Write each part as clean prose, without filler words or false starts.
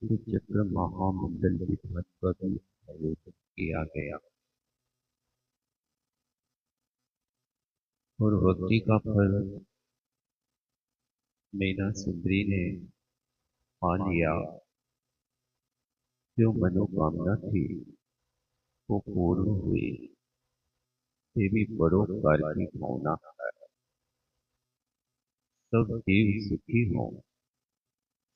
चक्र महामंडल विधान का भी आयोजन किया गया और भक्ति का फल मीना सुंदरी ने पा लिया। जो मनोकामना थी वो पूर्ण हुई। देवी परोपकार की भावना है। सब जीव सुखी हो।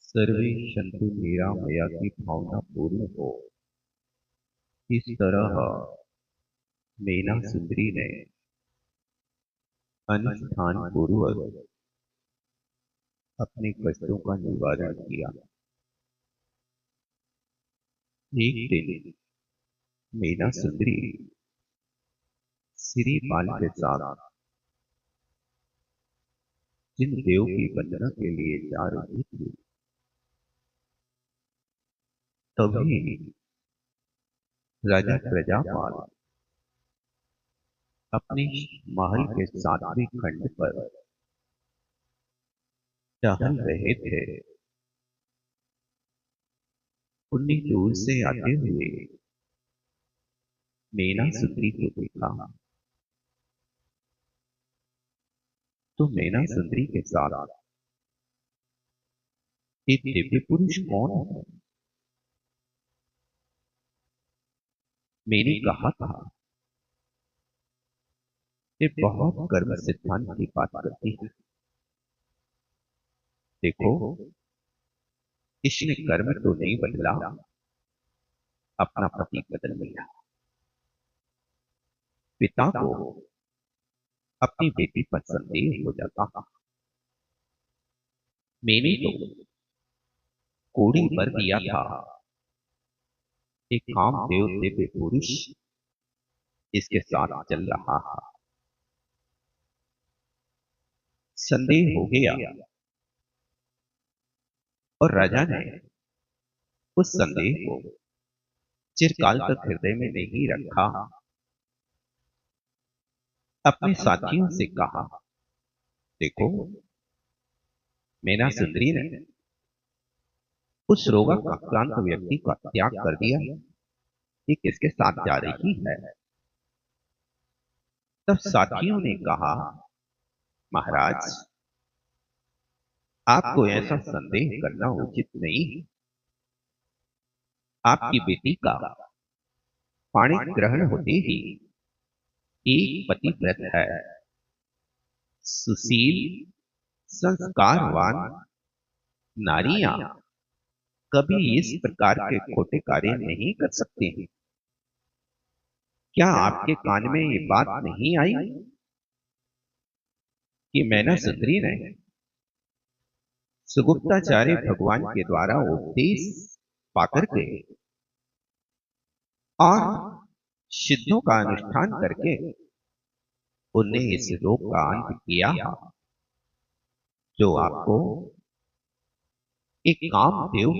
सर्वे संतु निरामया की भावना पूर्ण हो। इस तरह मीना सुंदरी ने अनुष्ठान पूर्वक अपने कष्टों का निवारण किया। एक दिन मीना सुंदरी श्रीपाल के साथ जिन देव की वंदना के लिए जा रही थी, तभी राजा प्रजापाल अपने महल के 7वें खंड पर टहल रहे थे। उन्हें दूर से आते हुए मीना सुंदरी को देखा तो मीना सुंदरी के साथ एक दिव्य पुरुष कौन है? मैंने कहा था ये बहुत कर्म सिद्धांत की बात करती है। देखो, इसने कर्म तो नहीं बदला, अपना पति बदल लिया। पिता को अपनी बेटी पर संदेह हो जाता था। मैंने तो कोड़ी पर दिया था एक कामदेव दिव्य पुरुष इसके साथ चल रहा है। संदेह हो गया और राजा ने उस संदेह को चिरकाल तक हृदय में नहीं रखा। अपने साथियों से कहा, देखो, मीना सुंदरी ने उस रोगाक्रांत व्यक्ति का त्याग कर दिया। ये किसके साथ जा रही है? तब साथियों ने कहा, महाराज, आपको ऐसा संदेह करना उचित नहीं। आपकी बेटी का पाणी ग्रहण होते ही एक पतिव्रत है, सुशील संस्कारवान नारियां कभी इस प्रकार के खोटे कार्य नहीं कर सकती। क्या आपके कान में ये बात नहीं आई कि मैना सुंदरी ने सुगुप्ताचार्य भगवान के द्वारा उपदेश पाकर के और सिद्धों का अनुष्ठान करके उन्हें इस रोग का अंत किया, जो आपको एक कामदेव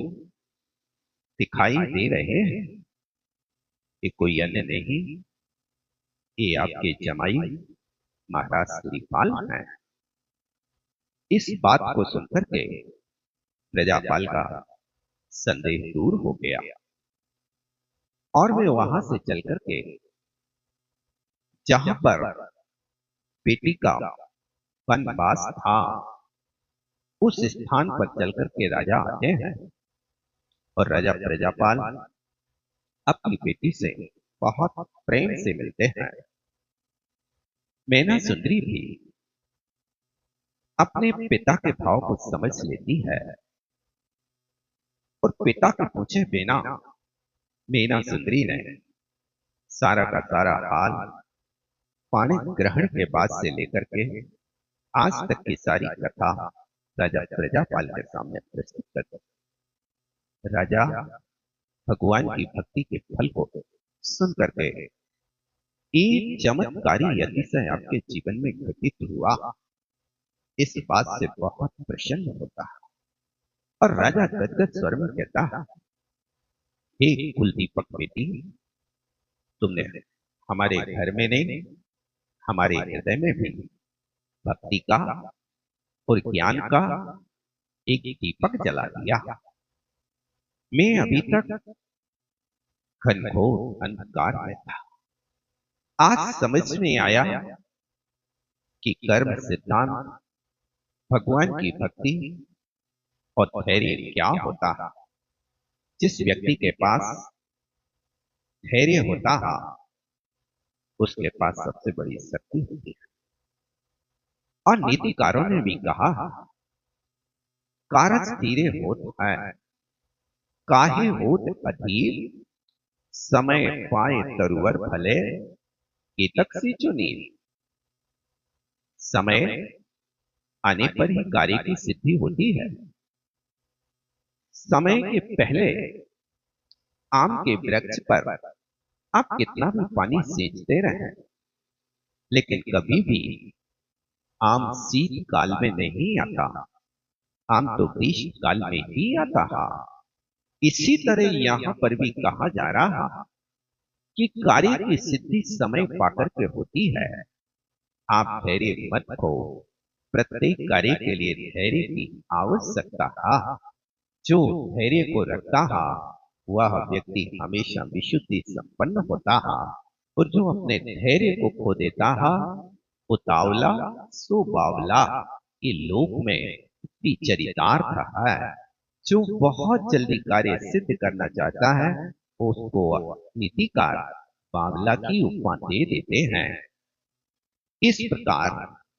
दिखाई दे रहे हैं। ये कोई अन्य नहीं, ये आपके जमाई महाराज श्रीपाल हैं। इस बात को सुनकर के प्रजापाल का संदेह दूर हो गया और वे वहां से चलकर के जहां पर बेटी का वनवास था उस स्थान पर चलकर के राजा आते हैं और राजा प्रजापाल अपनी बेटी से बहुत प्रेम से मिलते हैं। मैना सुंदरी भी अपने पिता के भाव को समझ लेती है और पिता के पूछे बिना मीना सुंदरी ने सारा का सारा हाल पाणी ग्रहण के बाद से लेकर के आज तक की सारी कथा राजा प्रजापाल के सामने प्रस्तुत कर दी। राजा भगवान की भक्ति के फल को सुन करके एक चमत्कारी अतिशय आपके जीवन में घटित हुआ, इस बात से बहुत प्रसन्न होता है और राजा गदगद स्वर में कहता है, हे कुलदीपक बेटी, तुमने हमारे घर में नहीं, हमारे हृदय में भी भक्ति का और ज्ञान का एक दीपक जला दिया। मैं अभी तक घनघोर अंधकार में था। आज समझ में आया कि कर्म सिद्धांत, भगवान की भक्ति और धैर्य क्या होता है। जिस व्यक्ति के पास धैर्य होता है, उसके पास सबसे बड़ी शक्ति होती है। और नीतिकारों ने भी कहा, कारज धीरे होत है, काहे होत अधीर, समय पाए तरुवर भले, केतक सी चुनी। समय आने पर ही कार्य की सिद्धि होती है। समय के पहले आम के वृक्ष पर आप कितना भी पानी सींचते रहें, लेकिन कभी भी आम शीत काल में नहीं आता। आम तो ग्रीष्म काल में ही आता है। इसी तरह यहाँ पर भी कहा जा रहा कि कार्य की सिद्धि समय पाकर के होती है। आप धैर्य मत खो। प्रत्येक कार्य के लिए धैर्य की आवश्यकता है। जो धैर्य को रखता है, वह व्यक्ति हमेशा विशुद्धि संपन्न होता है। और जो अपने धैर्य को खो देता है, उतावला सो बावला ये लोक में इतनी चरितार्थ है। जो बहुत जल्दी कार्य सिद्ध करना चाहता है, उसको नीतिकार बावला की उपमा दे देते हैं। इस प्रकार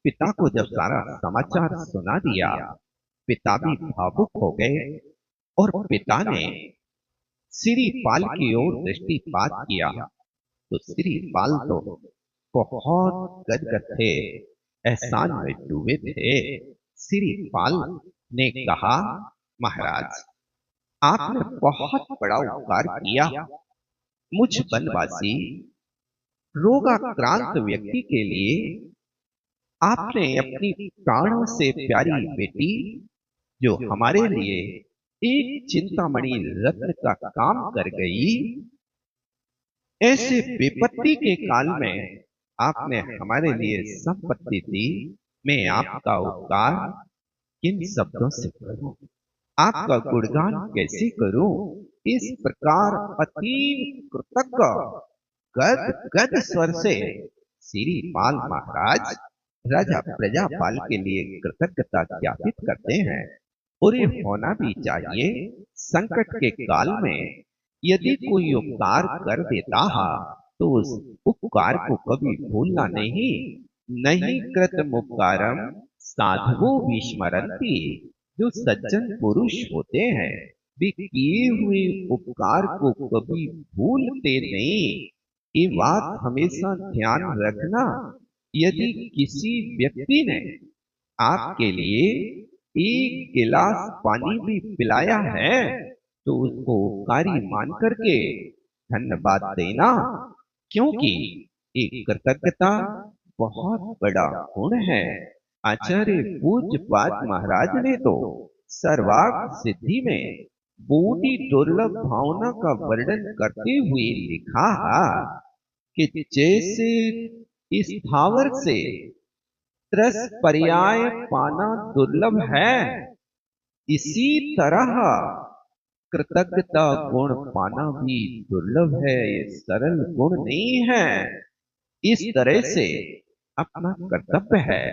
पिता को जब सारा समाचार सुना दिया, पिता भी भावुक हो गए और पिता ने श्रीपाल की ओर दृष्टिपात किया तो श्रीपाल तो बहुत गदगद थे, एहसान में डूबे थे। श्रीपाल ने कहा, महाराज, आपने बहुत बड़ा उपकार किया। मुझ वनवासी रोगाक्रांत व्यक्ति के लिए आपने अपनी प्राणों से प्यारी बेटी, जो हमारे लिए एक चिंतामणि रत्न का काम कर गई, ऐसे विपत्ति के काल में आपने हमारे लिए संपत्ति दी। मैं आपका उपकार किन शब्दों से करूं, आपका गुणगान कैसे करूं। इस प्रकार अतीव कृतज्ञ गद गद स्वर से श्रीपाल महाराज राजा प्रजापाल के लिए कृतज्ञता ज्ञापित करते हैं। और ये होना भी चाहिए। संकट के काल में यदि कोई उपकार कर देता है, तो उस उपकार को कभी भूलना नहीं। नहीं कृतम उपकारम साधवो विस्मरन्ति। जो सज्जन पुरुष होते हैं, वे किए हुए उपकार को कभी भूलते नहीं। ये बात हमेशा ध्यान रखना। यदि किसी व्यक्ति ने आपके लिए एक गिलास पानी भी पिलाया है, तो उसको उपकारी मान करके धन्यवाद देना, क्योंकि एक कृतज्ञता बहुत बड़ा गुण है। आचार्य पूज्यपाद महाराज ने तो सर्वार्थ सिद्धि में बूढ़ी दुर्लभ भावना का वर्णन करते हुए लिखा कि जैसे इस स्थावर से त्रस पर्याय पाना दुर्लभ है, इसी तरह कृतज्ञता गुण पाना भी दुर्लभ है। ये सरल गुण नहीं है। इस तरह से अपना कर्तव्य है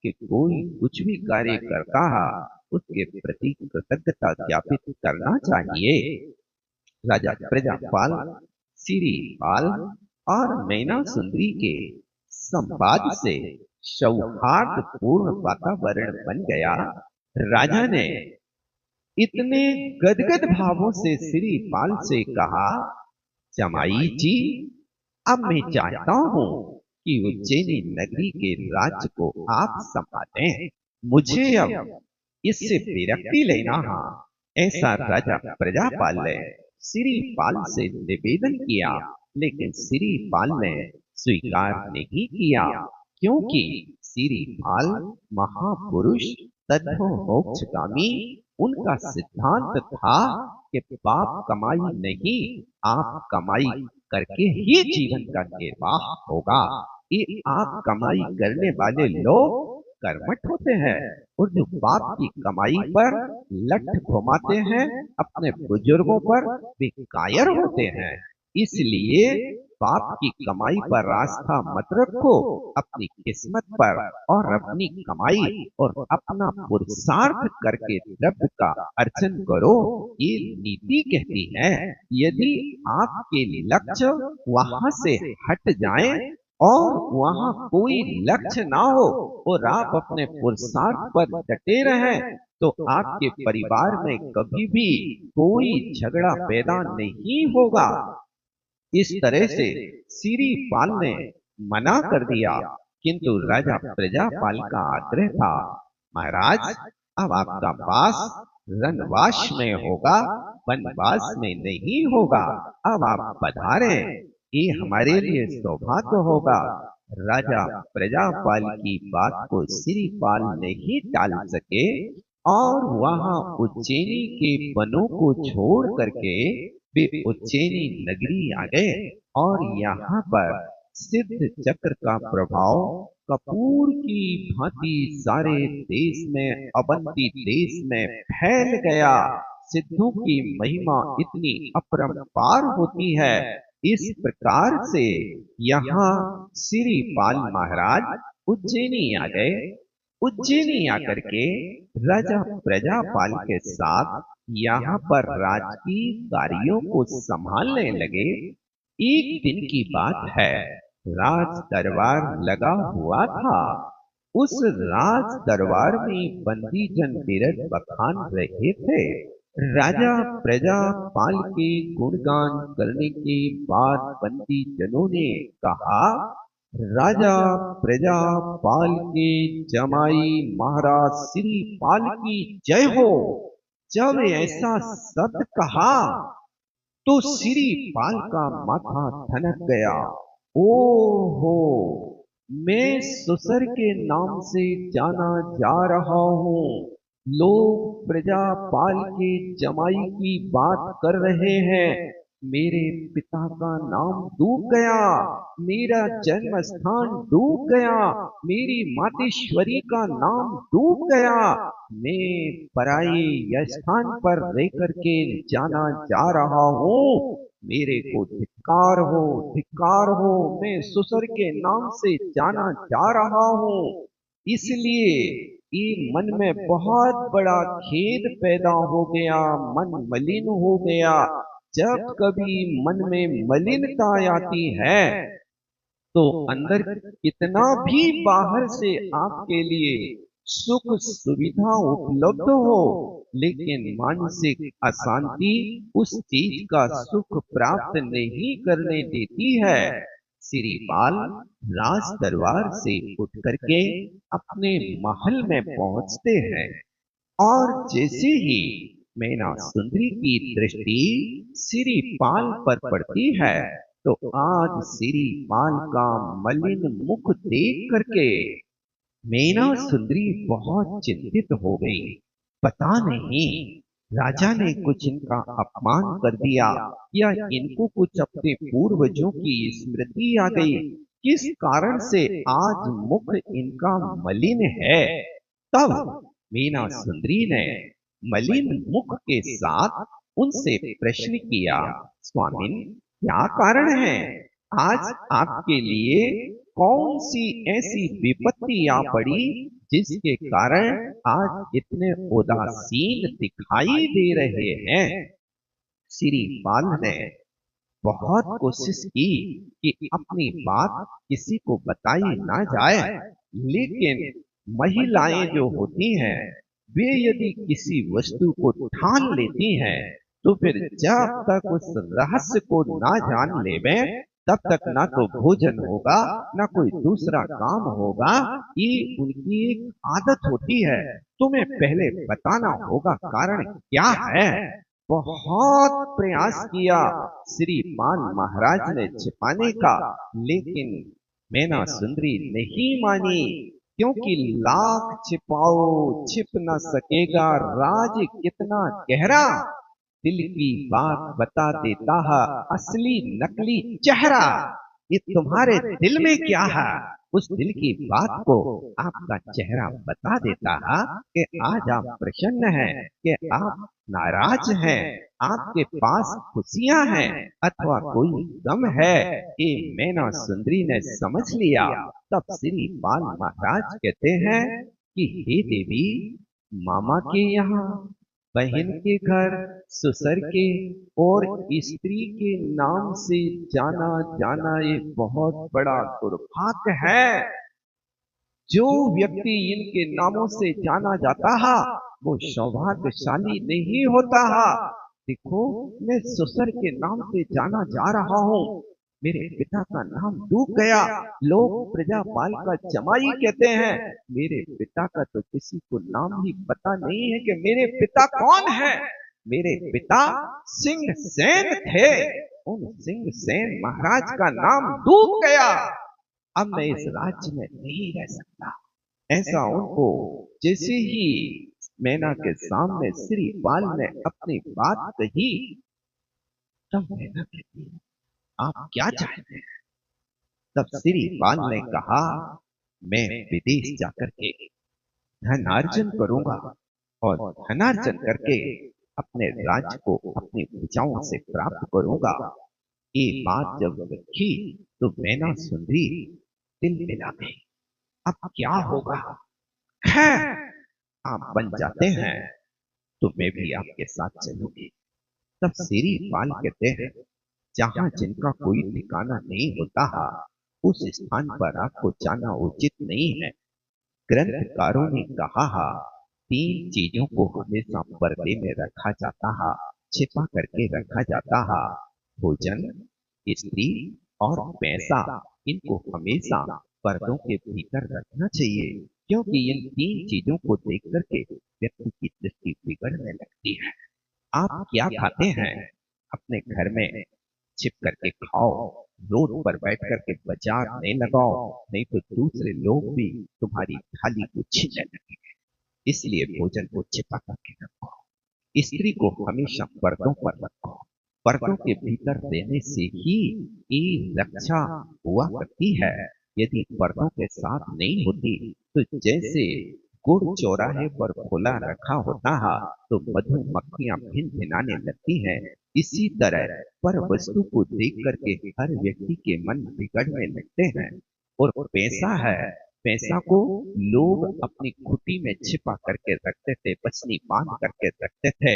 कि कोई कुछ भी कार्य करता है, उसके प्रति कृतज्ञता ज्ञापित करना चाहिए। राजा प्रजापाल, श्रीपाल और मैना सुंदरी के संवाद से सौहार्दपूर्ण वातावरण बन गया। राजा ने इतने गदगद भावों से श्रीपाल से कहा, जमाई जी, अब मैं चाहता हूं कि उज्जैनी नगरी के राज्य को आप संभालें। मुझे अब इससे विरक्ति लेना है। ऐसा राजा प्रजापाल ने श्रीपाल से निवेदन किया, लेकिन श्रीपाल ने स्वीकार नहीं किया, क्योंकि श्रीपाल महापुरुष तत्व मोक्षगामी, उनका सिद्धांत था कि पाप कमाई नहीं, आप कमाई करके ही जीवन का निर्वाह होगा। ये आप कमाई करने वाले लोग कर्मठ होते हैं और जो बाप की कमाई पर लठ घुमाते हैं अपने बुजुर्गों पर, वे कायर होते हैं। इसलिए बाप की कमाई पर आस्था मत रखो, अपनी किस्मत पर और अपनी कमाई और अपना पुरुषार्थ करके द्रव्य का अर्जन करो। ये नीति कहती है। यदि आपके लक्ष्य वहां से हट जाए और वहां कोई लक्ष्य ना हो और आप अपने पुरुषार्थ पर डटे रहें, तो आपके परिवार में कभी भी कोई झगड़ा पैदा नहीं होगा। इस तरह से सिरीपाल ने मना कर दिया, किंतु राजा प्रजापाल का आग्रह था, महाराज अब आपका वास रनवास में होगा, वनवास में नहीं होगा। अब आप पधारे, ये हमारे लिए सौभाग्य होगा। राजा प्रजापाल की बात को सिरीपाल नहीं टाल सके और वहां उज्जैनी के वनों को छोड़ करके वे उज्जैनी नगरी आ गए और यहाँ पर सिद्ध चक्र का प्रभाव कपूर की भांति सारे देश में, अवंती देश में फैल गया। सिद्धों की महिमा इतनी अपरंपार होती है। इस प्रकार से यहाँ सिरीपाल महाराज उज्जैनी आ गए। उज्जैनी आकर के राजा प्रजापाल के साथ यहाँ पर राजकीय कार्यों को संभालने लगे। एक दिन की बात है, राज दरबार लगा हुआ था। उस राज दरबार में बंदी जन बिरध बखान रहे थे। राजा प्रजापाल के गुणगान करने के बाद बंदी जनों ने कहा, राजा प्रजापाल के जमाई महाराज सिरीपाल की जय हो। जब ऐसा शब्द कहा तो सिरीपाल का माथा ठनक गया। ओहो, मैं सुसर के नाम से जाना जा रहा हूँ। लोग प्रजापाल के जमाई की बात कर रहे हैं। मेरे पिता का नाम डूब गया, मेरा जन्म स्थान डूब गया, मेरी मातेश्वरी का नाम डूब गया। मैं पराये यह स्थान पर रह करके जाना जा रहा हूँ। मेरे को धिक्कार हो, धिक्कार हो। मैं सुसर के नाम से जाना जा रहा हूँ। इसलिए ये मन में बहुत बड़ा खेद पैदा हो गया, मन मलिन हो गया। जब कभी मन में मलिनता आती है तो अंदर कितना भी बाहर से आपके लिए सुख सुविधा उपलब्ध हो, लेकिन मानसिक अशांति उस चीज का सुख प्राप्त नहीं करने देती है। सिरीपाल राज दरबार से उठ करके अपने महल में पहुंचते हैं और जैसे ही मैना सुंदरी की दृष्टि सिरीपाल पर पड़ती है तो आज सिरीपाल का मलिन मुख देख करके मैना सुंदरी बहुत चिंतित हो गई। पता नहीं राजा ने कुछ इनका अपमान कर दिया या इनको कुछ अपने पूर्वजों की स्मृति आ गई, किस कारण से आज मुख इनका मलिन है। तब मीना सुंदरी ने मलिन मुख के साथ उनसे प्रश्न किया, स्वामिन क्या कारण है? आज आपके लिए कौन सी ऐसी विपत्ति आ पड़ी जिसके कारण आज इतने उदासीन दिखाई दे रहे हैं? सिरीपाल ने बहुत कोशिश की कि अपनी बात किसी को बताई ना जाए, लेकिन महिलाएं जो होती हैं वे यदि किसी वस्तु को ठान लेती हैं तो फिर जब तक उस रहस्य को ना जान लेवे तब तक ना तो भोजन होगा ना कोई दूसरा काम होगा। ये उनकी एक आदत होती है। तुम्हें पहले बताना होगा कारण क्या है। बहुत प्रयास किया श्रीमान महाराज ने छिपाने का, लेकिन मैना सुंदरी नहीं मानी, क्योंकि लाख छिपाओ छिप न सकेगा राज कितना गहरा। दिल की बात बता देता है असली नकली चेहरा। ये तुम्हारे दिल में क्या है? उस दिल की बात को आपका चेहरा बता देता है कि आज आप प्रसन्न हैं, कि आप नाराज हैं, आपके पास खुशियां हैं अथवा कोई गम है। ये मैना सुंदरी ने समझ लिया। तब श्री बाल महाराज कहते हैं कि हे देवी, मामा के यहाँ, बहन के घर, ससुर के और स्त्री के नाम से जाना जाना ये बहुत बड़ा दुर्भाग्य है। जो व्यक्ति इनके नामों से जाना जाता है वो सौभाग्यशाली नहीं होता है। देखो, मैं ससुर के नाम से जाना जा रहा हूँ, मेरे पिता का नाम डूब गया। लोग प्रजापाल का जमाई कहते हैं, मेरे पिता का तो किसी को नाम ही पता नहीं है कि मेरे पिता कौन है। मेरे पिता सिंह सेन थे, उन सिंह सेन महाराज का नाम डूब गया। अब मैं इस राज्य में नहीं रह सकता। ऐसा उनको जैसे ही मैना के सामने श्री बाल ने अपनी बात कही, तब मैना कहती है, आप क्या चाहते हैं? तब श्री बाल ने कहा, मैं विदेश जाकर के धनार्जन करूंगा और धनार्जन करके अपने राज्य को अपनी भुजाओं से प्राप्त करूंगा। ये बात जब रखी तो मैना सुंदरी दिल मिला गई। अब क्या होगा? खैर, आप बन जाते हैं तो मैं भी आपके साथ चलूंगी। तब श्री बाल कहते हैं, जहां जिनका कोई ठिकाना नहीं होता है उस स्थान पर आपको जाना उचित नहीं है। ग्रंथकारों ने कहा है, तीन चीजों को हमेशा पर्दे में रखा जाता है, छिपा करके रखा जाता है। भोजन, स्त्री और पैसा। इनको हमेशा पर्दों के भीतर रखना चाहिए, क्योंकि इन तीन चीजों को देख करके व्यक्ति की दृष्टि बिगड़ने लगती है। आप क्या खाते हैं अपने घर में छिप करके खाओ, रोड पर बैठ करके बाजार नहीं लगाओ, नहीं तो दूसरे लोग भी तुम्हारी थाली को छीनने लगेंगे। इसलिए भोजन को छिपा करके रखो। स्त्री को हमेशा पर्दों पर रखो। पर्दों के भीतर रहने से ही ये रक्षा हुआ करती है। यदि पर्दों के साथ नहीं होती तो जैसे गुड़ चौराहे पर खुला रखा होता है तो मधुमक्खियां भिन भिनाने लगती हैं। इसी तरह पर वस्तु को देख करके हर व्यक्ति के मन बिगड़ने लगते हैं। और पैसा है, पैसा को लोग अपनी खुटी में छिपा करके रखते थे, पसली बांध करके रखते थे,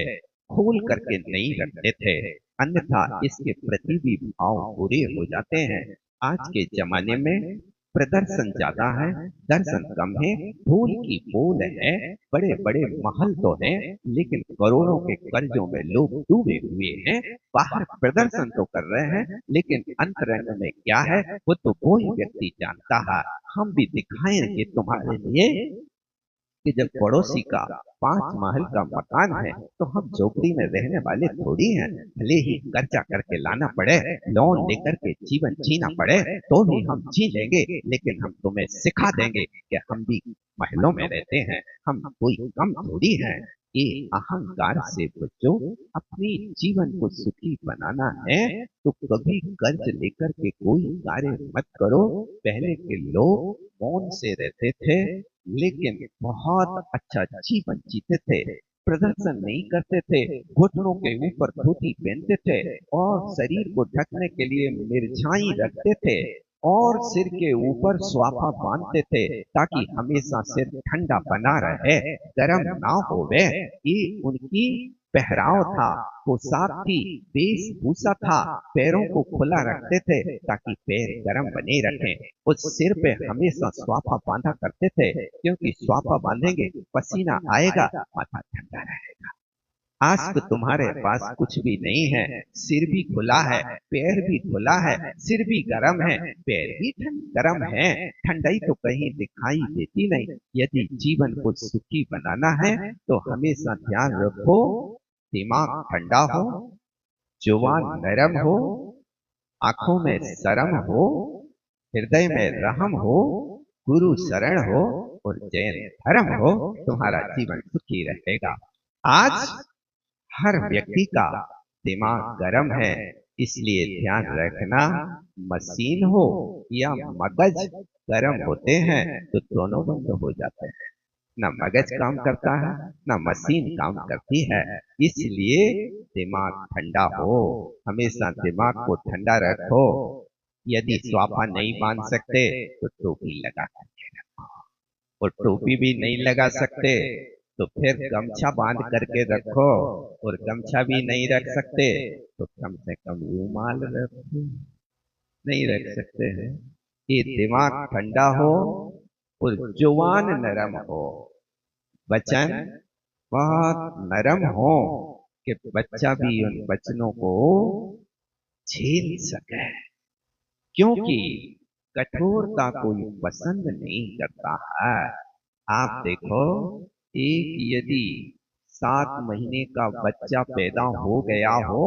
खोल करके नहीं रखते थे, अन्यथा इसके प्रति भी भाव बुरे हो जाते हैं। आज के जमाने में प्रदर्शन ज्यादा है, दर्शन कम है, फूल की बोल है, बड़े बड़े महल तो हैं, लेकिन करोड़ों के कर्जों में लोग डूबे हुए हैं। बाहर प्रदर्शन तो कर रहे हैं, लेकिन अंतरंग में क्या है वो तो कोई व्यक्ति जानता है। हम भी दिखाएंगे तुम्हारे लिए कि जब पड़ोसी का 5 महल का मकान है तो हम झोपड़ी में रहने वाले थोड़ी हैं। भले ही कर्जा करके लाना पड़े, लोन लेकर के जीवन जीना पड़े, तो भी हम जी लेंगे, लेकिन हम तुम्हें सिखा देंगे कि हम भी महलों में रहते हैं, हम कोई कम थोड़ी हैं। ये अहंकार से बचो। अपनी जीवन को सुखी बनाना है तो कभी कर्ज लेकर के कोई कार्य मत करो। पहले के लोग मौन से रहते थे, लेकिन बहुत अच्छा जीवन जीते थे, प्रदर्शन नहीं करते थे, घुटनों के ऊपर धोती पहनते थे और शरीर को ढकने के लिए मिर्झाई रखते थे और सिर के ऊपर स्वाफा बांधते थे ताकि हमेशा सिर ठंडा बना रहे, गर्म ना होवे। ये उनकी पहराव था, पोशाक थी, वेशभूषा था। पैरों को खुला रखते थे ताकि पैर गर्म बने रखें। उस सिर पे हमेशा स्वाफा बांधा करते थे, क्योंकि स्वाफा बांधेंगे पसीना आएगा, माथा ठंडा रहेगा। आज तो तुम्हारे पास कुछ भी नहीं है, सिर भी खुला है, पैर भी खुला है, सिर भी गर्म है, पैर भी गर्म है, ठंडाई तो कहीं दिखाई देती नहीं। यदि जीवन को सुखी बनाना है तो हमेशा ध्यान रखो, दिमाग ठंडा हो, जुबान नरम हो, आंखों में शर्म हो, हृदय में रहम हो, गुरु शरण हो और जैन धर्म हो, तुम्हारा जीवन सुखी रहेगा। आज हर व्यक्ति का दिमाग गर्म है, इसलिए ध्यान रखना, मशीन हो या मगज गर्म होते हैं तो दोनों बंद हो जाते हैं। ना मगज काम करता है, ना मशीन काम करती है। इसलिए दिमाग ठंडा हो, हमेशा दिमाग को ठंडा रखो। यदि स्वापा नहीं बांध सकते तो टोपी लगा करके रखो, और टोपी भी नहीं लगा सकते तो फिर गमछा बांध करके रखो, और गमछा भी नहीं रख सकते तो कम से कम रूमाल रखो। नहीं रख सकते हैं। ये दिमाग ठंडा हो और जुबान नरम हो, वचन बहुत नरम हो कि बच्चा भी उन वचनों को झेल सके। क्योंकि कठोरता कोई पसंद नहीं करता है। आप देखो, एक यदि 7 महीने का बच्चा पैदा हो गया हो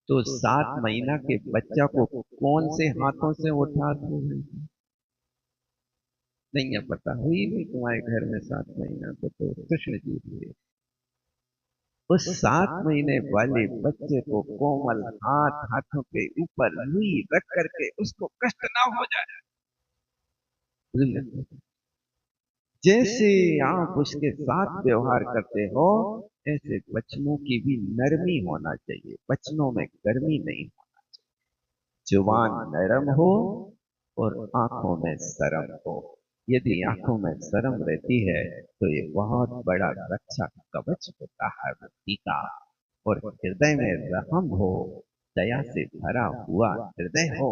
तो 7 महीना के बच्चा को कौन से हाथों से उठाते हैं? नहीं है पता। हुई भी तुम्हारे घर में 7 महीना तो कृष्ण जी हुए। उस 7 महीने वाले बच्चे को कोमल हाथों के ऊपर रुई रख करके उसको कष्ट ना हो जाए, जैसे आप उसके साथ व्यवहार करते हो, ऐसे बच्चों की भी नरमी होना चाहिए। बच्चों में गर्मी नहीं होना चाहिए। जुबान नरम हो और आंखों में शर्म हो। यदि आंखों में शर्म रहती है तो ये बहुत बड़ा रक्षा कवच होता है व्यक्ति का। और हृदय में रहम हो, दया से भरा हुआ हृदय हो,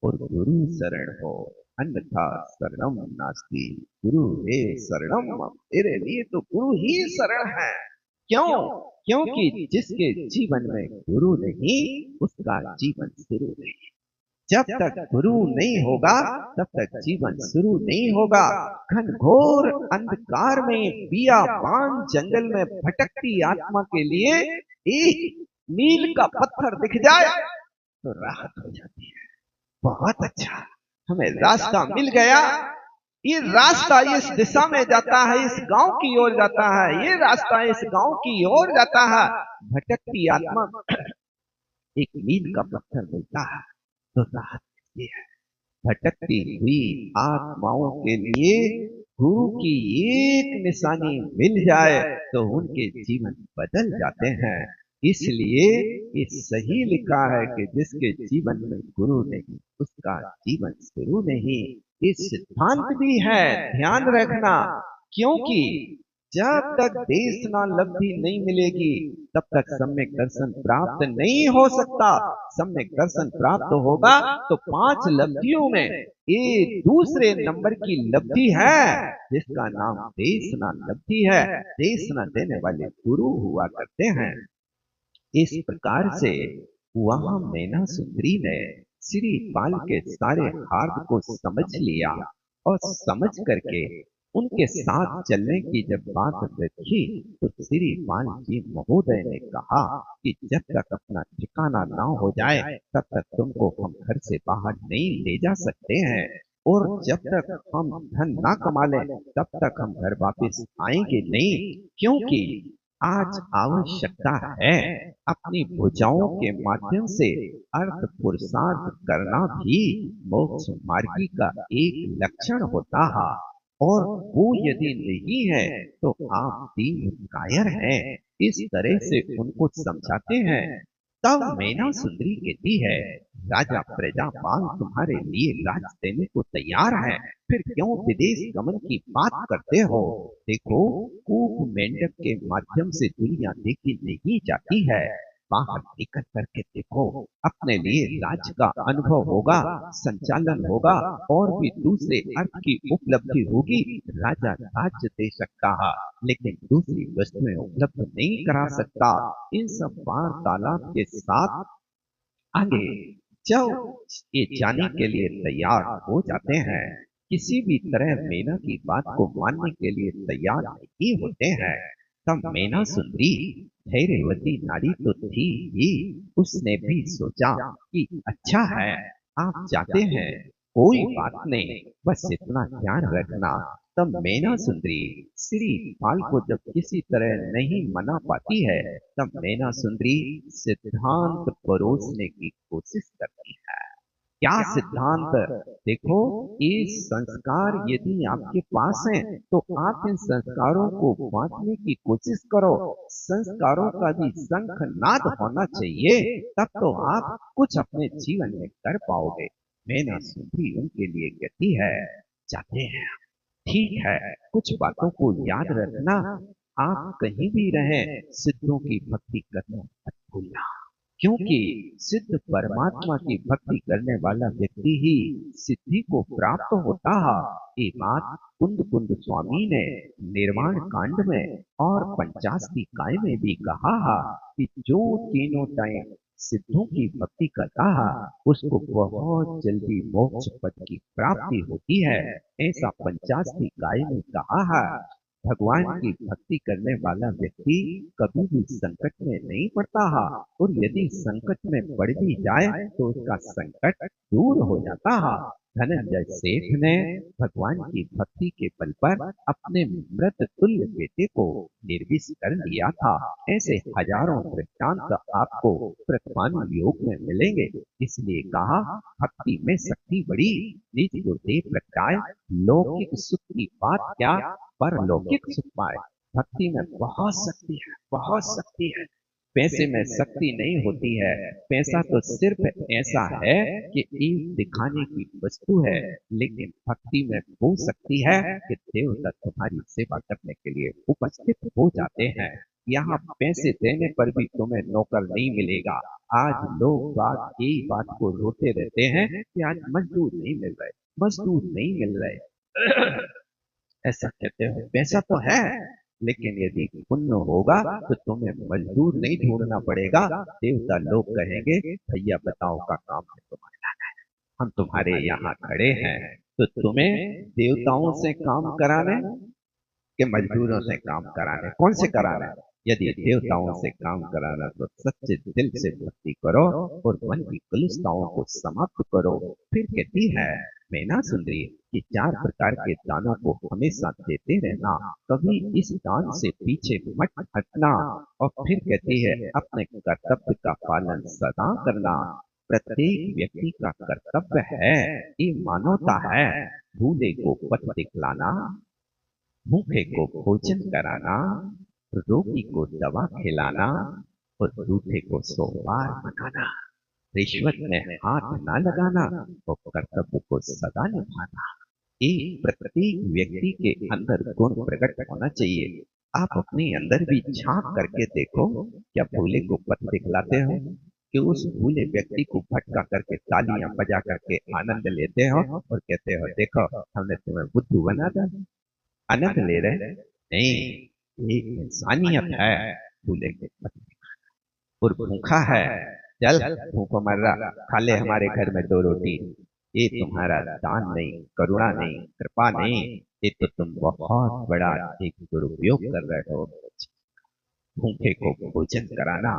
और गुरु शरण हो, अन्यथा शरणम नास्ति। गुरु है शरणम, तेरे लिए तो गुरु ही शरण है। क्यों? क्योंकि जिसके जीवन में गुरु नहीं, उसका जीवन शुरू नहीं। जब तक गुरु नहीं होगा तब तक जीवन शुरू नहीं होगा। घनघोर अंधकार में बियाबान जंगल में भटकती आत्मा के लिए एक मील का पत्थर दिख जाए तो राहत हो जाती है। बहुत अच्छा, हमें रास्ता मिल गया। ये रास्ता इस दिशा में जाता है, इस गांव की ओर जाता है। ये रास्ता इस गांव की ओर जाता है। भटकती आत्मा एक मील का पत्थर मिलता है तो राहत मिलती है। भटकती हुई आत्माओं के लिए गुरु की एक निशानी मिल जाए तो उनके जीवन बदल जाते हैं। इसलिए ये सही लिखा है कि जिसके जीवन में गुरु नहीं, उसका जीवन शुरू नहीं। ये सिद्धांत भी है, ध्यान रखना। क्योंकि जब तक देशना लब्धि नहीं मिलेगी तब तक सम्यक दर्शन प्राप्त नहीं हो सकता। सम्यक दर्शन प्राप्त होगा तो 5 लब्धियों में ये दूसरे नंबर की लब्धि है, जिसका नाम देशना लब्धि है। देशना देने वाले गुरु हुआ करते हैं। इस प्रकार से वहां मैना सुंदरी ने श्री पाल के सारे हार्द को समझ लिया, और समझ करके उनके साथ चलने की जब बात रखी तो श्री पाल जी महोदय ने कहा कि जब तक अपना ठिकाना ना हो जाए तब तक तुमको हम घर से बाहर नहीं ले जा सकते हैं, और जब तक हम धन ना कमा लें तब तक हम घर वापस आएंगे नहीं। क्योंकि आज आवश्यकता है अपनी भुजाओं के माध्यम से अर्थ पुरुषार्थ करना भी मोक्ष मार्गी का एक लक्षण होता है। और वो यदि नहीं है तो आप दीन कायर हैं। इस तरह से उनको समझाते हैं। तब मैना सुंदरी कहती है, राजा प्रजापाल तुम्हारे लिए राज देने को तैयार है, फिर क्यों विदेश गमन की बात करते हो? देखो, कूप मेंढक के माध्यम से दुनिया देखी नहीं जाती है। बाहर निकल करके देखो, अपने लिए राज्य का अनुभव होगा, संचालन होगा, और भी दूसरे अर्थ की उपलब्धि होगी। राजा राज्य दे सकता है लेकिन दूसरी वस्तुएं उपलब्ध नहीं करा सकता। इन सब वार्तालाप के साथ आगे जब ये जाने के लिए तैयार हो जाते हैं, किसी भी तरह मैना की बात को मानने के लिए तैयार नहीं होते हैं, तब मैना सुंदरी धैर्यवती नारी तो थी ही। उसने भी सोचा कि अच्छा है, आप जाते हैं, कोई बात नहीं, बस इतना ध्यान रखना तब मैना सुंदरी श्री पाल को जब किसी तरह नहीं मना पाती है, तब मैना सुंदरी सिद्धांत परोसने की कोशिश करती है। क्या सिद्धांत? देखो, ये संस्कार यदि आपके पास हैं तो आप इन संस्कारों को बांटने की कोशिश करो। संस्कारों का भी शंखनाद होना चाहिए, तब तो आप कुछ अपने जीवन में कर पाओगे। मैना सुंदरी उनके लिए कहती है, जाते हैं, ठीक है, कुछ बातों को याद रखना, आप कहीं भी रहें सिद्धों की भक्ति करना मत भूलना, क्योंकि सिद्ध परमात्मा की भक्ति करने वाला व्यक्ति ही सिद्धि को प्राप्त होता है। ये बात कुंद कुंद स्वामी ने निर्वाण कांड में और पंचास्तिकाय में भी कहा है कि जो तीनों टाइम सिद्धों की भक्ति करता है उसको बहुत जल्दी मोक्ष पद की प्राप्ति होती है। ऐसा पंचास्तिकाय में कहा है। भगवान की भक्ति करने वाला व्यक्ति कभी भी संकट में नहीं पड़ता है, और यदि संकट में पड़ भी जाए तो उसका संकट दूर हो जाता है। धनंजय सेठ ने भगवान की भक्ति के बल पर अपने मृत तुल्य बेटे को निर्विष कर लिया था। ऐसे हजारों दृष्टांत आपको प्रतिमान योग में मिलेंगे। इसलिए कहा, भक्ति में शक्ति बड़ी, निज गुरुदेव प्रगटाए, लौकिक सुख की बात क्या, परलौकिक सुख पाए। भक्ति में बहुत शक्ति है, बहुत शक्ति है। पैसे में शक्ति नहीं होती है। पैसा तो सिर्फ ऐसा है कि एक दिखाने की वस्तु है, लेकिन भक्ति में वो शक्ति है कि देवता तुम्हारी सेवा करने के लिए उपस्थित हो जाते हैं। यहाँ पैसे देने पर भी तुम्हें नौकर नहीं मिलेगा। आज लोग बात यही बात को रोते रहते हैं कि आज मजदूर नहीं मिल रहे, मजदूर नहीं मिल रहे। ऐसा कहते हो, पैसा तो है, लेकिन यदि पुण्य होगा तो तुम्हें मजदूर नहीं ढूंढना पड़ेगा। देवता लोग कहेंगे, भैया बताओ का काम है तुम्हारा, हम तुम्हारे यहाँ खड़े हैं, तो तुम्हें देवताओं से काम कराने कि मजदूरों से काम कराने, कौन से कराना? यदि देवताओं से काम कराना तो सच्चे दिल से भक्ति करो और मन की कलुषताओं को समाप्त करो। फिर कहती है मैना सुंदरी कि 4 प्रकार के दानों को हमेशा देते रहना, कभी इस दान से पीछे मत हटना। और फिर कहती है अपने कर्तव्य का पालन सदा करना। प्रत्येक व्यक्ति का कर्तव्य है, ये मानवता है। भूले को पथ दिखलाना, भूखे को भोजन कराना, रोगी को दवा खिलाना और रूठे को सोमवार मनाना, रिश्वत में हाथ न लगाना और कर्तव्य को सदा निभाना। एक प्रत्येक व्यक्ति के अंदर गुण प्रकट होना चाहिए। आप अपने अंदर भी झांक करके देखो, क्या भूले को पथ दिखलाते हो कि उस भूले व्यक्ति को भटका करके तालियां बजा करके आनंद लेते हो और कहते हो देखो हमने तुम्हें बुद्धू बना दिया, आनंद ले रहे? नहीं, एक इंसानियत है। भूले के पथ और भूखा है, चल भूखो मर रहा, खा ले हमारे घर में 2 रोटी। ये तुम्हारा दान नहीं, करुणा नहीं, कृपा नहीं, ये तो तुम बहुत बड़ा एक दुरुपयोग कर रहे हो। भूखे को भोजन कराना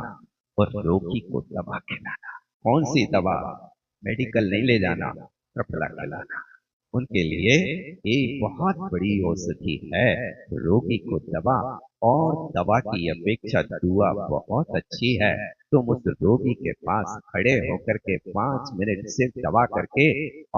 और रोगी को दवा खिलाना। कौन सी दवा? मेडिकल नहीं ले जाना, कपड़ा खिलाना। उनके लिए एक बहुत बड़ी औषधि है रोगी को दवा, और दवा की अपेक्षा दुआ बहुत अच्छी है। तुम उस रोगी के पास खड़े होकर के 5 मिनट सिर्फ दवा करके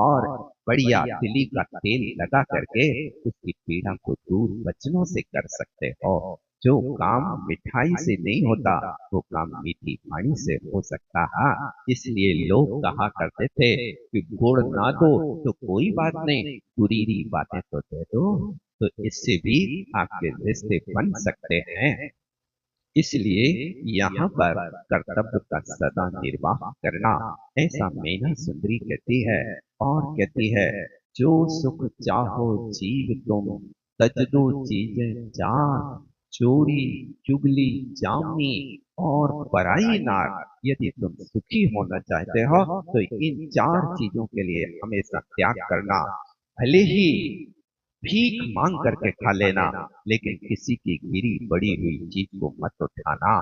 और बढ़िया तिली का तेल लगा करके उसकी पीड़ा को दूर वचनों से कर सकते हो। जो काम मिठाई से नहीं होता वो काम मीठी पानी से हो सकता है। इसलिए लोग कहा करते थे कि गुड़ ना दो तो कोई बात नहीं, गुरीरी बातें तो दे दो, तो इससे भी आपके रिश्ते बन सकते हैं। इसलिए यहाँ पर कर्तव्य का सदा निर्वाह करना, ऐसा मैना सुंदरी कहती है। और कहती है जो सुख चाहो जीव तुम, तज दो चीजें चार, चोरी चुगली जामी और पराई नार। यदि तुम सुखी होना चाहते हो तो इन 4 चीजों के लिए हमेशा त्याग करना। भले ही भीख मांग करके खा लेना, लेकिन किसी की गिरी बड़ी हुई चीज को मत उठाना।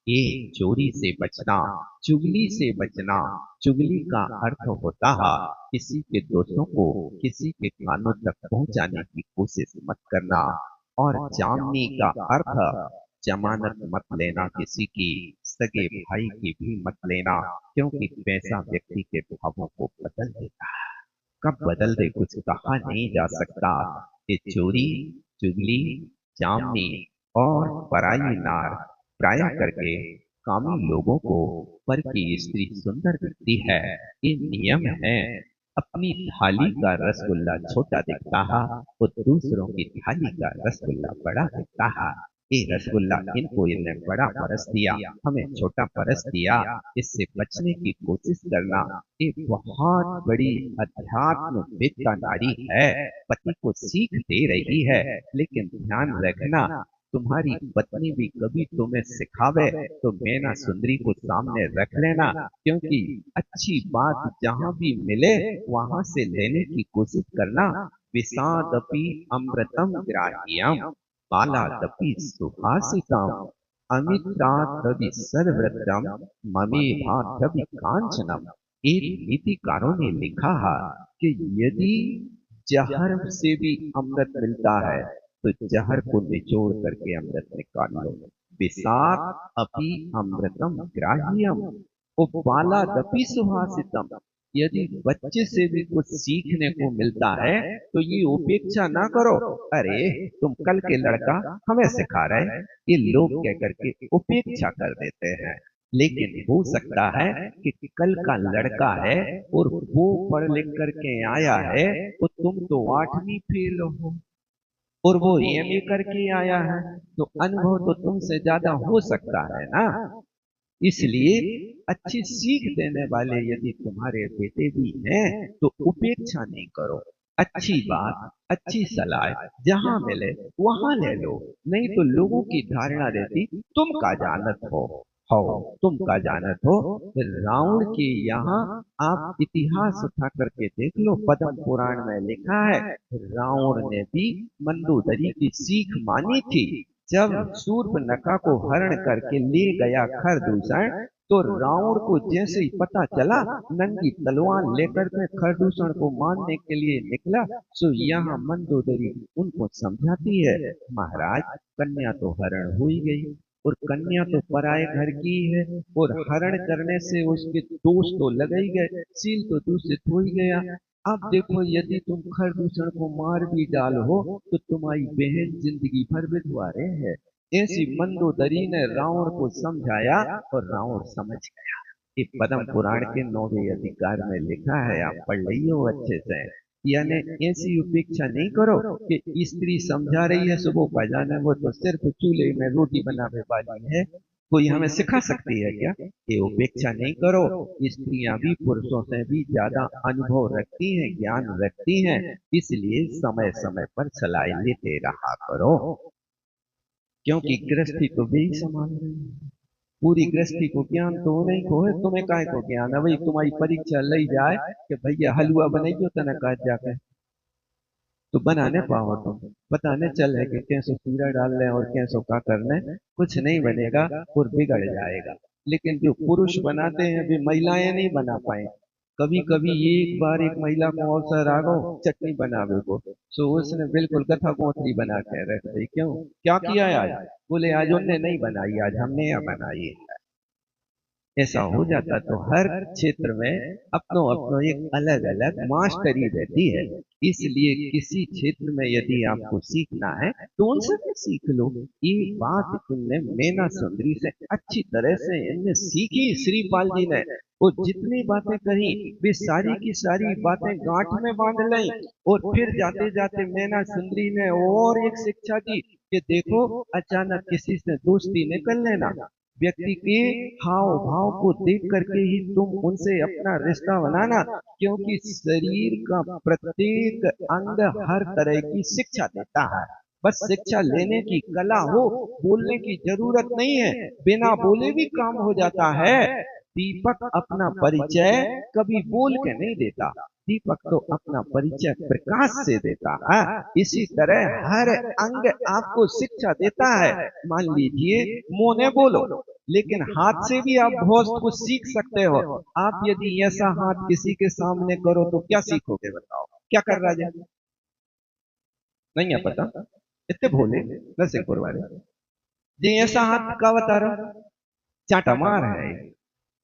ये चोरी से बचना, चुगली से बचना। चुगली का अर्थ होता है किसी के दोषों को किसी के कानों तक पहुंचाने की कोशिश मत करना। और जामनी का अर्थ जमानत मत लेना, किसी की सगे भाई की भी मत लेना, क्योंकि पैसा व्यक्ति के भावों को बदल देता है। कब बदल दे कुछ कहा नहीं जा सकता। ये चोरी, चुगली, जामनी और पराई नार प्राय करके कामी लोगों को पर की स्त्री सुंदर दिखती है। ये नियम है। अपनी थाली का रसगुल्ला छोटा दिखता है, वो दूसरों की थाली का रसगुल्ला बड़ा दिखता है। ये रसगुल्ला इनको इनने बड़ा परस दिया, हमें छोटा परस दिया। इससे बचने की कोशिश करना ये बहुत बड़ी अध्यात्म वेत्ता नारी है। पति को सीख दे रही है, लेकिन ध्यान रखना तुम्हारी पत्नी भी कभी तुम्हें सिखावे तो मैना सुंदरी को सामने रख लेना, क्योंकि अच्छी बात जहां भी मिले वहां से लेने की कोशिश करना। विषादपि अमृतम ग्राह्यम बालादपि सुभाषितम अमित्रादपि सर्वव्रतम ममेधादपि कांचनम। एक नीतिकारों ने लिखा है कि यदि जहर से भी अमृत मिलता है तो जहर को निचोड़ करके अमृत निकाल लो। विषाद अपि अमृतम ग्राह्यम बालादपि सुभाषितम। यदि बच्चे से भी कुछ सीखने को मिलता है तो ये उपेक्षा ना करो। अरे तुम कल के लड़का हमें सिखा रहे, ये लोग कह करके उपेक्षा कर देते हैं। लेकिन हो सकता है कि कल का लड़का है और वो पढ़ लिख करके आया है, तो तुम तो 8वीं फेल हो और वो एमए करके आया है, तो अनुभव तो तुमसे ज्यादा हो सकता है ना। इसलिए अच्छी सीख देने वाले यदि तुम्हारे बेटे भी हैं तो उपेक्षा नहीं करो। अच्छी बात, अच्छी सलाह जहां मिले वहां ले लो। नहीं तो लोगों की धारणा रहती तुम का जानत हो तुम का जानत हो। रावण के यहाँ आप इतिहास उठा करके देख लो, पद्म पुराण में लिखा है रावण ने भी मंदोदरी की सीख मानी थी। जब शूर्पनखा को हरण करके ले गया खरदूषण, तो रावण को जैसे ही पता चला, नंगी तलवार लेकर के खरदूषण को मारने के लिए निकला। सो यहाँ मंदोदरी उनको समझाती है, महाराज कन्या तो हरण हो ही गई और कन्या तो पराये घर की है, और हरण करने से उसके दोष तो लग ही गए, सील तो दूषित हो ही गया। अब देखो यदि तुम खरदूषण को मार भी डालो तो तुम्हारी बहन जिंदगी भर विधवारे है। ऐसी मंदोदरी ने रावण को समझाया और रावण समझ गया। ये पद्म पुराण के 9वें अधिकार में लिखा है, आप पढ़ लियो अच्छे से। यानी ऐसी उपेक्षा नहीं करो कि स्त्री समझा रही है सुबह बजाने, वो तो सिर्फ चूल्हे में रोटी बनाने वाली है, कोई हमें सिखा सकती है क्या। ये उपेक्षा नहीं करो। स्त्रियां भी पुरुषों से भी ज्यादा अनुभव रखती हैं, ज्ञान रखती हैं, इसलिए समय समय पर सलाह लेते रहा करो, क्योंकि गृहस्थी तो वे ही संभाल रही है। पूरी गृहस्थी को ज्ञान तो नहीं को है, तुम्हें काय को ज्ञान है। भाई तुम्हारी परीक्षा लई जाए कि भैया हलवा बनाइयो तना कहा जाके, तो बनाने पाओ तुम, बताने चल है कि कैसे सीरा डालने और कैसे क्या करने, कुछ नहीं बनेगा और बिगड़ जाएगा। लेकिन जो पुरुष बनाते हैं वे महिलाएं नहीं बना पाए। कभी कभी एक बार एक महिला को अवसर आ गो चटनी बनावे को, सो उसने बिल्कुल कथा कोतरी बना के रख दी। क्यों, क्या किया आज? बोले आज उनने नहीं बनाई, आज हमने यहाँ बनाई है। ऐसा हो जाता तो हर क्षेत्र में अपनो अपनो एक अलग अलग मास्टरी रहती है। इसलिए किसी क्षेत्र में यदि आपको सीखना है तो उनसे भी सीख लो। ये बात इनने मैना सुंदरी से अच्छी तरह से इनने सीखी। श्रीपाल जी ने वो जितनी बातें कही वे सारी की सारी बातें गांठ में बांध लाई, और फिर जाते जाते मैना सुंदरी ने और एक शिक्षा दी कि देखो अचानक किसी से दोस्ती निकल लेना, व्यक्ति के हाव भाव को देख करके ही तुम उनसे अपना रिश्ता बनाना, क्योंकि शरीर का प्रत्येक अंग हर तरह की शिक्षा देता है। बस शिक्षा लेने की कला हो, बोलने की जरूरत नहीं है, बिना बोले भी काम हो जाता है। दीपक अपना परिचय कभी बोल के नहीं देता, दीपक तो अपना परिचय प्रकाश से देता है, इसी तरह हर अंग आपको शिक्षा देता है। मान लीजिए मुंह ने बोलो, लेकिन हाथ से भी आप बहुत कुछ सीख सकते हो। आप यदि ऐसा हाथ किसी के सामने करो तो क्या सीखोगे बताओ? क्या कर रहा है? नहीं है पता? इतने भोले नरसिंहपुर वाले जी। ऐसा हाथ का बता रहा, चाटा मार है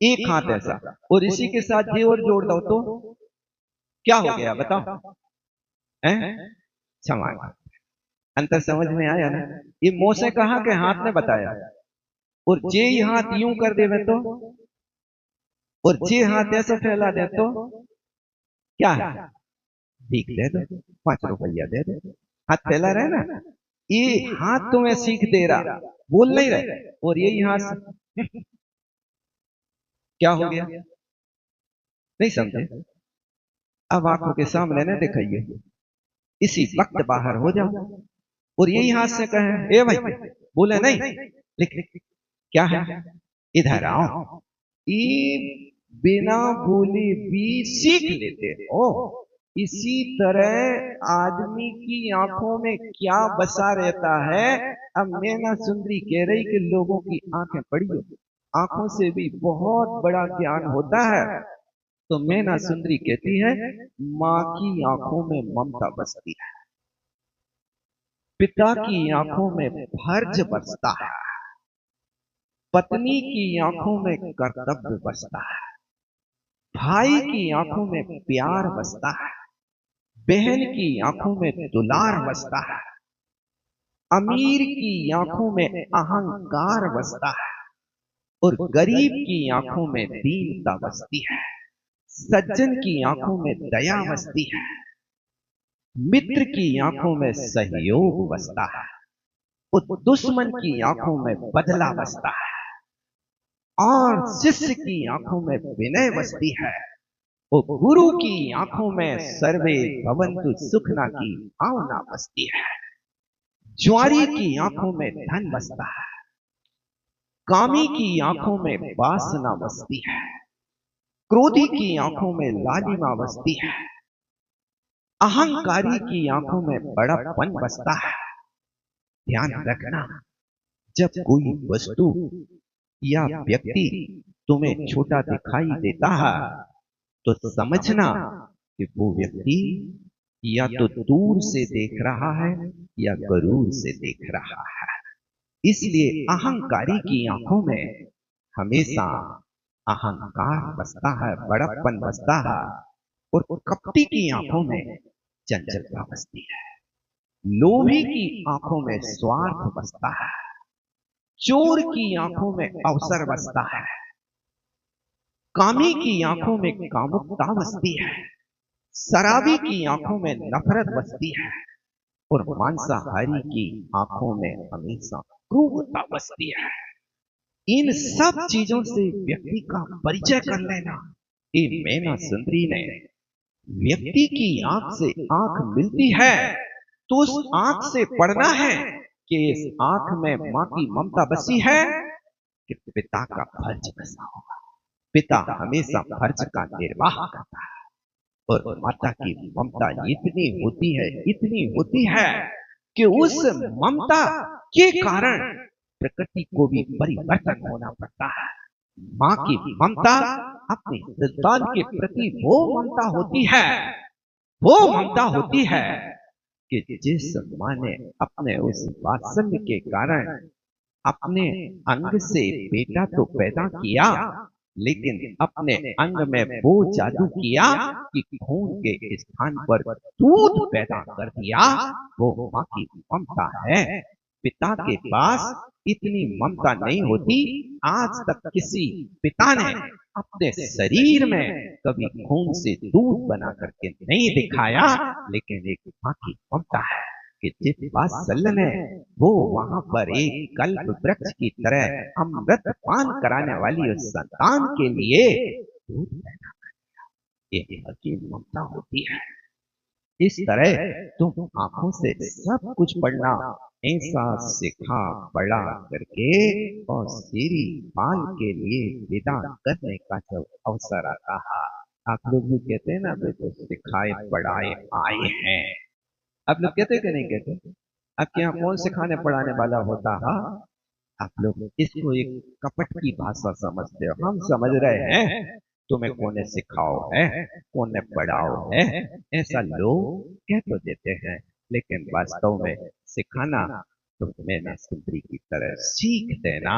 एक हाथ ऐसा, और इसी के साथ ये और जोड़ दो तो क्या हो गया बताओ? क्षमा, अंतर समझ में आया ना? ये मुंह से कहा कि हाथ ने बताया, और जे हाथ यूं कर देवे तो, और जे हाथ ऐसा फैला दे तो क्या है? भीख दे दो, 5 रुपया दे दो। हाथ फैला रहे ना, ये हाथ तुम्हें सीख दे रहा, बोल नहीं रहे, और यही हाथ क्या हो गया? नहीं समझे? अब आंखों के सामने न दिखाइए, इसी वक्त बाहर हो जाओ, और यही हाथ से कहें ए भाई, बोले नहीं, लेकिन क्या है? इधर आओ। ये बिना बोले भी सीख लेते हो। इसी तरह आदमी की आंखों में क्या बसा रहता है। अब मैना सुंदरी कह रही कि लोगों की आंखें बड़ी हो, आंखों से भी बहुत बड़ा ज्ञान होता है। तो मैना सुंदरी कहती है, माँ की आंखों में ममता बसती है, पिता की आंखों में फर्ज बसता है, पत्नी की आंखों में कर्तव्य बसता है, भाई की आंखों में प्यार बसता है, बहन की आंखों में दुलार बसता है, अमीर की आंखों में अहंकार बसता है, और गरीब की आंखों में दीनता बसती है, सज्जन की आंखों में दया बसती है, मित्र की आंखों में सहयोग बसता है, और दुश्मन की आंखों में बदला बसता है, और शिष्य की आंखों में विनय बसती है, और गुरु की आंखों में सर्वे भवन्तु सुखना की भावना बसती है। ज्वारी की आंखों में धन बसता है, कामी की आंखों में वासना बसती है, क्रोधी की आंखों में लालिमा बसती है, अहंकारी की आंखों में बड़प्पन बसता है। ध्यान रखना, जब कोई वस्तु या व्यक्ति तुम्हें छोटा दिखाई देता है तो समझना कि वो व्यक्ति या तो दूर से देख रहा है या गरूर से देख रहा है। इसलिए अहंकारी की आंखों में हमेशा अहंकार बसता है, बड़प्पन बसता है, और कपटी की आंखों में चंचलता बसती है। लोभी की आंखों में स्वार्थ बसता है, चोर की आंखों में अवसर बसता है, कामी की आंखों में कामुकता बसती है, शराबी की आंखों में नफरत बसती है, और मांसाहारी की आंखों में हमेशा क्रूरता बसती है। इन सब चीजों से व्यक्ति का परिचय कर लेना, ये मैना सुंदरी ने व्यक्ति की आंख से आंख मिलती है तो उस आंख से पढ़ना है कि इस आंख में मां की ममता बसी है कि पिता का फर्ज बसा होगा। पिता हमेशा फर्ज का निर्वाह करता है, और माता की ममता इतनी होती है कि उस ममता के कारण प्रकृति को भी परिवर्तन होना पड़ता है। मां की ममता अपने संतान के प्रति वो ममता होती है कि जिस मां ने अपने उस वात्सल्य के कारण अपने अंग से बेटा तो पैदा किया, लेकिन अपने अंग में वो जादू किया कि खून के स्थान पर दूध पैदा कर दिया। वो मां की ममता है। पिता के पास इतनी ममता नहीं होती। आज तक किसी पिता ने अपने शरीर में कभी खून से दूध बना करके नहीं दिखाया, लेकिन एक मां की ममता है कि जिस वात्सल्य ने वो वहां पर एक कल्प वृक्ष की तरह अमृत पान कराने वाली उस संतान के लिए दूध पैदा कर दिया। ये मां की ममता होती है। इस तरह तुम आंखों से सब कुछ पढ़ना ऐसा सिखा बड़ा करके, और सीरी पाल के लिए विदा करने का जब अवसर आता है आप लोग भी कहते हैं ना, वे तो सिखाए पढ़ाए आए हैं। आप लोग कहते कि नहीं कहते? आपके यहाँ कौन सिखाने पढ़ाने वाला होता है? आप लोग इसको एक कपट की भाषा समझते हो। हम समझ रहे हैं तुम्हें कौन ने सिखाओ है, कौन ने पढ़ाओ है, ऐसा लोग कह तो देते हैं, लेकिन वास्तव में सिखाना तो मैंने सुंदरी की तरह सीख देना,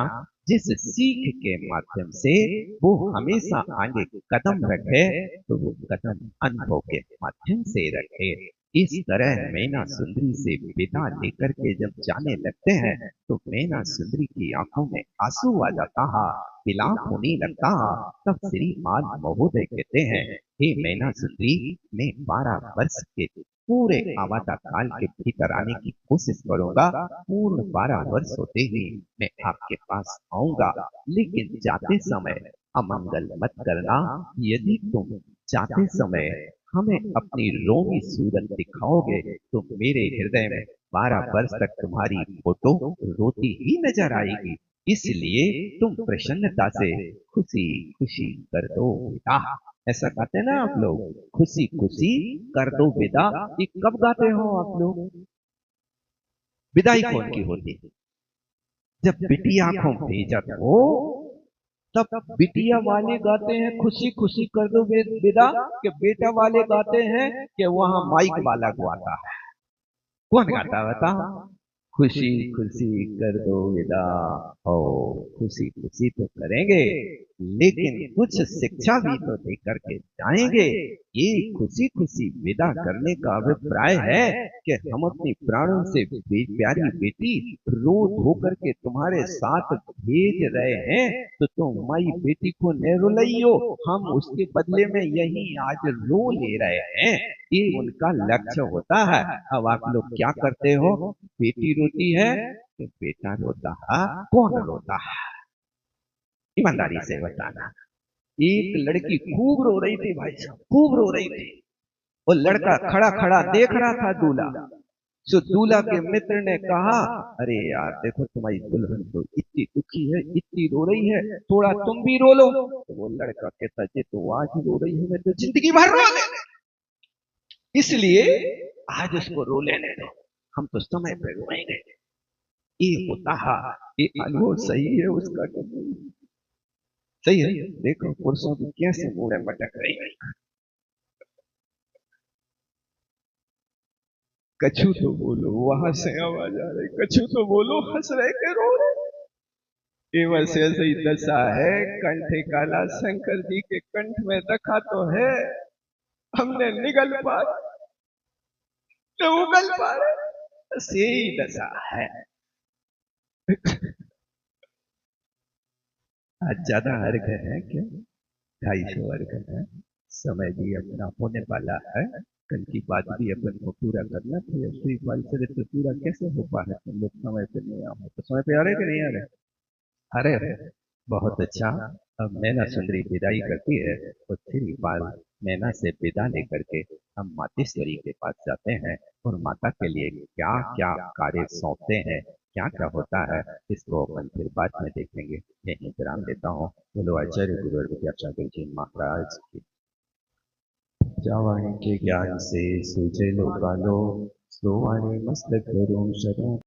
जिस सीख के माध्यम से वो हमेशा आगे कदम रखे, तो वो कदम अनुभव के माध्यम से रखे। इस तरह मैना सुंदरी से विदा लेकर के जब जाने लगते हैं, तो मैना सुंदरी की आंखों में आंसू आ जाता है, विलाप होने लगता है। तब श्रीमान महोदय कहते हैं, हे मैना सुंदरी, मैं 12 वर्ष के पूरे आवादा काल के भीतर आने की कोशिश करूंगा। पूर्ण 12 वर्ष होते ही मैं आपके पास आऊंगा, लेकिन जाते समय अमंगल मत करना। यदि तुम जाते समय हमें अपनी रोमी सूरत दिखाओगे, तो मेरे हृदय में 12 वर्ष तक तुम्हारी फोटो रोती ही नजर आएगी। इसलिए तुम प्रसन्नता से खुशी खुशी कर दो बेटा। ऐसा गाते ना आप लोग, खुशी खुशी कर दो विदा। ये कब गाते हो आप लोग? विदाई कौन की होती है? जब बिटिया को भेजा हो, तब बिटिया वाले गाते हैं खुशी खुशी कर दो विदा, कि बेटा वाले गाते हैं कि वहां माइक वाला गाता है। कौन गाता बताओ? खुशी खुशी कर दो विदा। हो, खुशी खुशी तो करेंगे, लेकिन कुछ शिक्षा भी तो दे करके जाएंगे। ये खुशी खुशी विदा करने का अभिप्राय है कि हम अपनी प्राणों से प्यारी बेटी रो धो करके तुम्हारे साथ भेज रहे हैं, तो तुम माई बेटी को न रुलाइयो, हम उसके बदले में यही आज रो ले रहे हैं। ये उनका लक्ष्य होता है। अब आप लोग क्या करते हो? बेटी रोती है कि बेटा रोता है? कौन रोता है? ईमानदारी से बताना। एक लड़की खूब रो रही थी भाई साहब, खूब रो रही थी। वो लड़का खड़ा खड़ा देख रहा था दूल्हा। सो दूल्हा के मित्र ने कहा, अरे यार देखो तुम्हारी दुल्हन तो इतनी दुखी है, इतनी रो रही है, थोड़ा तुम भी रो लो। तो वो लड़का कहता, ये तो आज रो रही है, मैं तो जिंदगी भर रो ले, इसलिए आज उसको रो लेने दो, हम तो समय पे रोएंगे। ये होता है, ये अनुभव सही है उसका कि नहीं? सही है। देखो पुरुषों की कैसे बूढ़े मटक रही है। कछु तो बोलो, वहां से आवाज आ रही, कछु तो बोलो, हंस रहे के रो रहे। केवल से ऐसी दशा है, कंठ काला शंकर जी के कंठ में रखा तो है, हमने निगल पा तो उगल पा रहे, बस यही दशा है। आज ज्यादा अर्घ है क्या? 250 अर्घ है। समय भी अपना होने वाला है। कल की बात भी अपन को पूरा करना था। श्री बाल चरित्र पूरा कैसे हो पा रहे? तुम लोग समय पे नहीं आ रहे, तो समय पे आ रहे कि नहीं आ रहे? अरे बहुत अच्छा। अब मैना सुंदरी विदाई करती है, तो श्री बाल मैना से विदा लेकर के हम मातेश्वरी के पास जाते हैं, और माता के लिए क्या क्या कार्य सौंपते हैं, क्या क्या होता है, इसको अपन फिर बाद में देखेंगे। यही विराम देता हूँ। बोलो आचार्य गुरु विद्यासागर जी महाराज की। जावाणी के ज्ञान से सूझे लो कालो, सोवाणी मस्तक करो शरण।